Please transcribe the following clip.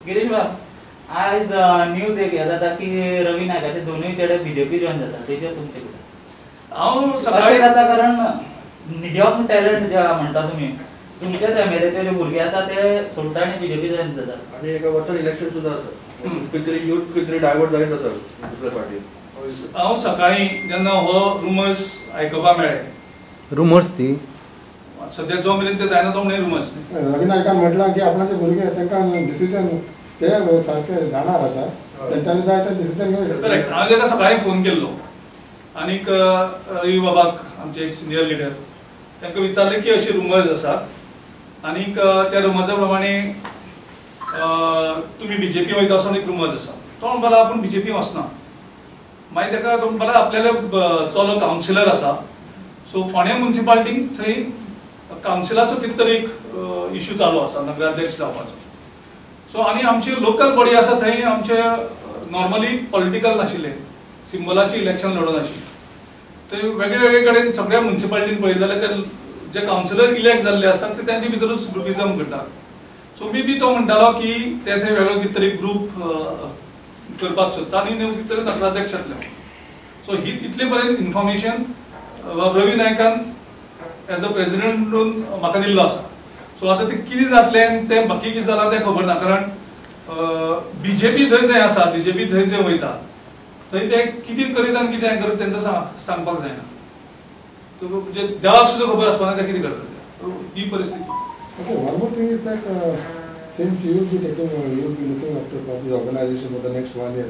गिरीश बाब, आज न्यूज एक येत जाता की रवी नायकाचे दोनूय चेडे बीजेपी जॉइन जाता, तेजेर तुमचें कितें? हांव अशें सकाळी जाता कारण यंग टॅलंट जे म्हणटा तुमी, तुमच्याच एमएलएचे जे भुरगे आसा ते सोडटा आनी बीजेपी जॉइन जातात. आणि एका वर्षान इलेक्शन सुद्धा आसा. कितरी यूथ कितरी डायवर्ट जायत जाता दुसऱ्या पार्टीन. हांव सकाळी जेन्ना हो रुमर्स आयकपाक मेळ्ळे, रुमर्स ती सद्या जो मेरेन ते जायना तो म्हणून रुमर्स न्ही. रवी नायकान म्हटलां की आपणाचे भुरगे तांकां डिसिजन ते सारके जाणार आसा, तेंच्यांनी जाय ते डिसिजन घेवंक करेक्ट. हांवें ताका सकाळी फोन केल्लो आनीक रवी बाबाक आमचे एक सिनियर लिडर तांकां विचारलें की अशी रुमर्स आसात आनीक त्या रुमर्सा प्रमाणे तुमी बीजेपी वयता असो एक रुमर्स आसा. तो म्हणपाक आपूण बीजेपी वचना. मागीर ताका तो म्हणपाक आपल्याले चलो कावन्सिलर आसा, सो फोंड्या म्युनिसिपालिटींत थंय कावन्सिलाचो कितें तरी एक इश्यू चालू आसा नगराध्यक्ष जावपाचो. सो आनी आमची लोकल बॉडी आसा थंय आमचे नॉर्मली पॉलिटिकल नाशिल्ले, सिंबलाची इलेक्शन लडोवन आशिल्ली. थंय वेगळे वेगळे कडेन सगळ्या म्युनिसिपालिटीन पळयत जाल्यार ते जे कावन्सिलर इलेक्ट जाल्ले आसतात ते तांचे भितरूच ग्रुपिजम करतात. सो मे बी तो म्हणटालो की ते थंय वेगळो कितें तरी ग्रूप करपाक सोदता आनी कितें तरी नगराध्यक्ष जातले. सो ही इतले पर्यंत इन्फॉर्मेशन रवी नायकान एज अ प्रेसिडेंट म्हणून म्हाका दिल्लो आसा. सो आतां ते कितें जातलें तें बाकी कितें जालां तें खबर ना, कारण बीजेपी थंय आसा, बीजेपी थंय जे वयता थंय ते कितें करीत आनी कितें करत तेंचो सांगपाक जायना. म्हणजे देवाक सुद्दां खबर आसपाना ते कितें करता ही परिस्थिती. Okay, one more thing is that since you will be looking after this organization for the next 1 year,